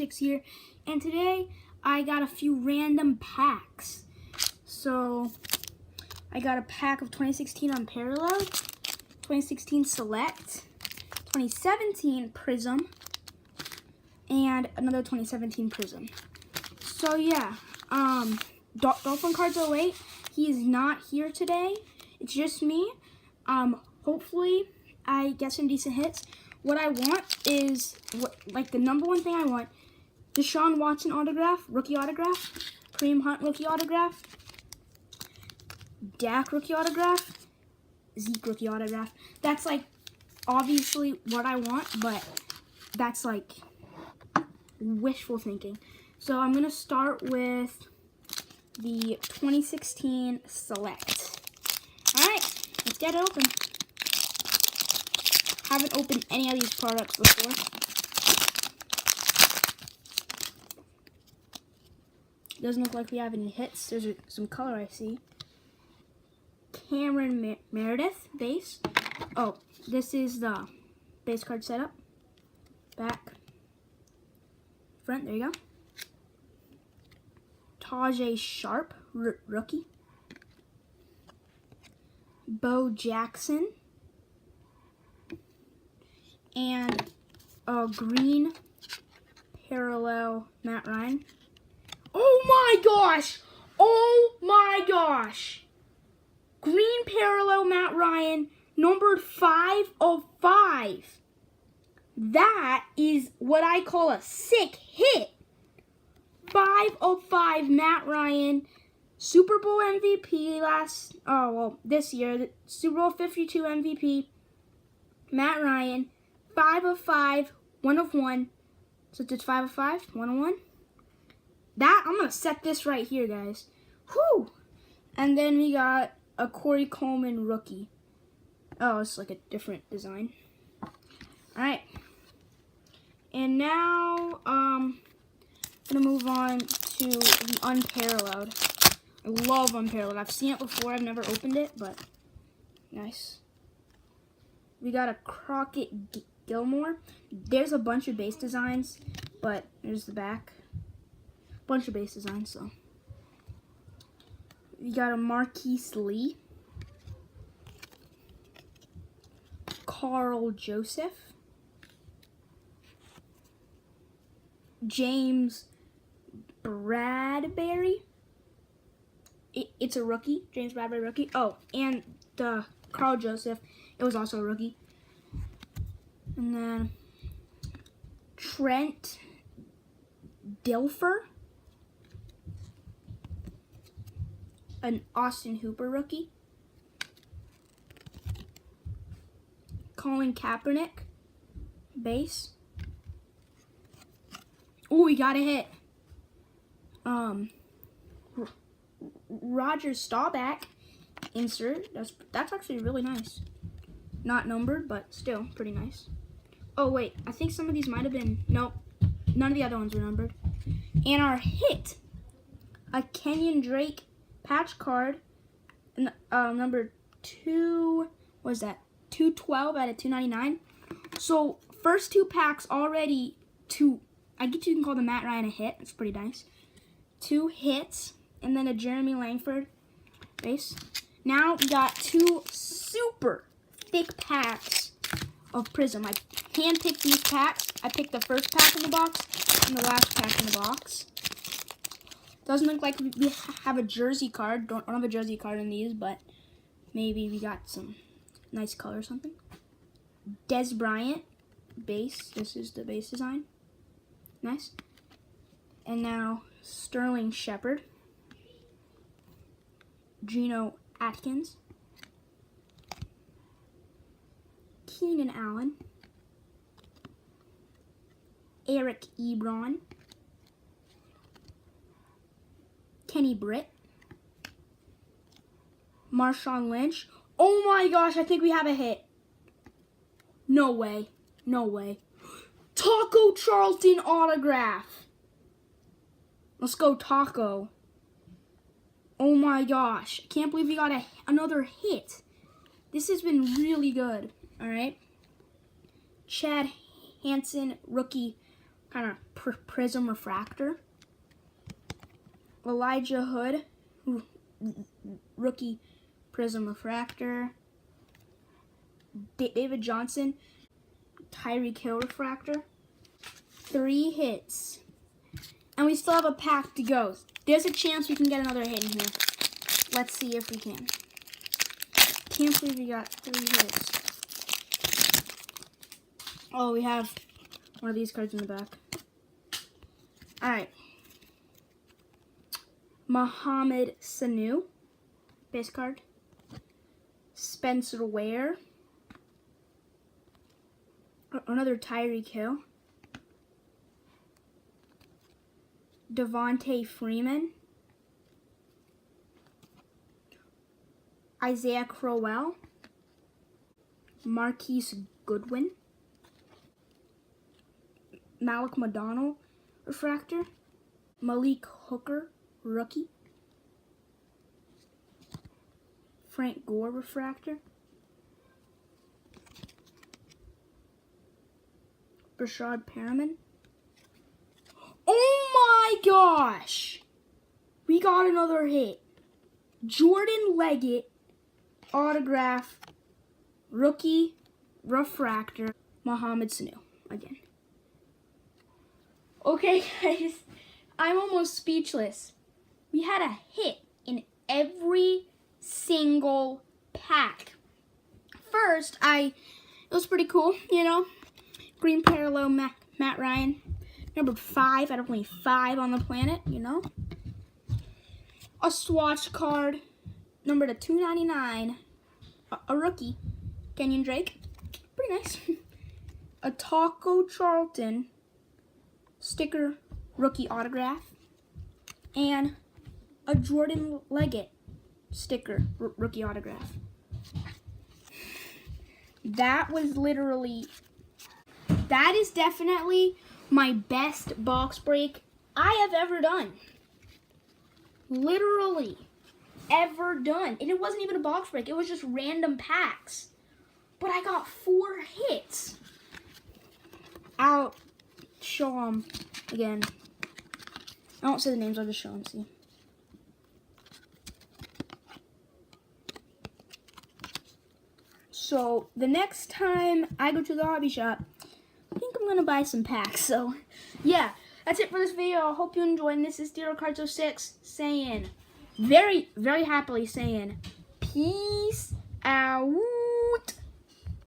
6 here, and today I got a few random packs. So I got a pack of 2016 Unparalleled, 2016 Select, 2017 Prism, and another 2017 Prism. So yeah, Dolphin Cards 08, he is not here today. It's just me. Hopefully I get some decent hits. What I want is, like the number one thing I want, Deshaun Watson autograph, rookie autograph, Kareem Hunt rookie autograph, Dak rookie autograph, Zeke rookie autograph. That's like obviously what I want, but that's like wishful thinking. So I'm gonna start with the 2016 Select. All right, let's get it open. Haven't opened any of these products before. Doesn't look like we have any hits. There's some color I see. Cameron Meredith base. Oh, this is the base card setup. Back, front. There you go. Tajay Sharp rookie. Bo Jackson. And a green parallel Matt Ryan. Oh my gosh! Oh my gosh! Green parallel Matt Ryan, numbered 5 of 5. That is what I call a sick hit. 5 of 5 Matt Ryan, Super Bowl MVP this year, the Super Bowl 52 MVP, Matt Ryan, 5 of 5, 1 of 1. So it's 5 of 5, 1 of 1. I'm going to set this right here, guys. Whew! And then we got a Corey Coleman rookie. Oh, it's like a different design. Alright. And now, I'm going to move on to the Unparalleled. I love Unparalleled. I've seen it before. I've never opened it, but nice. We got a Crockett Gilmore. There's a bunch of base designs, but there's the back. Bunch of base designs, so. We got a Marquise Lee. Carl Joseph. James Bradbury. It's a rookie. James Bradbury rookie. Oh, and the Carl Joseph, it was also a rookie. And then Trent Dilfer. An Austin Hooper rookie. Colin Kaepernick base. Oh, we got a hit. Roger Staubach insert. That's actually really nice. Not numbered, but still pretty nice. Oh wait, I think some of these might have been, nope, none of the other ones were numbered. And our hit, a Kenyon Drake patch card, number 212 out of 299. So first 2 packs already I guess you can call the Matt Ryan a hit. It's pretty nice. 2 hits, and then a Jeremy Langford base. Now we got 2 super thick packs of Prism. I handpicked these packs. I picked the first pack in the box and the last pack in the box. Doesn't look like we have a jersey card. Don't have a jersey card in these, but maybe we got some nice color or something. Des Bryant base. This is the base design. Nice. And now Sterling Shepard. Geno Atkins. Keenan Allen. Eric Ebron. Kenny Britt. Marshawn Lynch. Oh my gosh, I think we have a hit. No way. No way. Taco Charlton autograph. Let's go, Taco. Oh my gosh. I can't believe we got another hit. This has been really good. All right. Chad Hansen, rookie, kind of Prism Refractor. Elijah Hood, rookie Prism Refractor. David Johnson, Tyreek Hill Refractor. 3 hits. And we still have a pack to go. There's a chance we can get another hit in here. Let's see if we can. Can't believe we got 3 hits. Oh, we have one of these cards in the back. Alright. Mohamed Sanu, base card. Spencer Ware. Another Tyreek Hill. Devontae Freeman. Isaiah Crowell. Marquise Goodwin. Malik McDonald, refractor. Malik Hooker, rookie. Frank Gore, refractor. Brashad Perriman. Oh my gosh! We got another hit. Jordan Leggett, autograph, rookie, refractor, Mohamed Sanu, again. Okay, guys, I'm almost speechless. We had a hit in every single pack. First, it was pretty cool, you know. Green parallel Matt Ryan. Number 5 out of only 5 on the planet, you know. A swatch card, number to 299. A rookie, Kenyon Drake. Pretty nice. A Taco Charlton sticker rookie autograph. And a Jordan Leggett sticker rookie autograph. That is definitely my best box break I have ever done. Literally ever done. And it wasn't even a box break. It was just random packs. But I got 4 hits. I'll show them again. I won't say the names. I'll just show them. See. So the next time I go to the hobby shop, I think I'm going to buy some packs. So, yeah, that's it for this video. I hope you enjoyed. This is Theodore Cards 06 saying, very, very happily saying, peace out.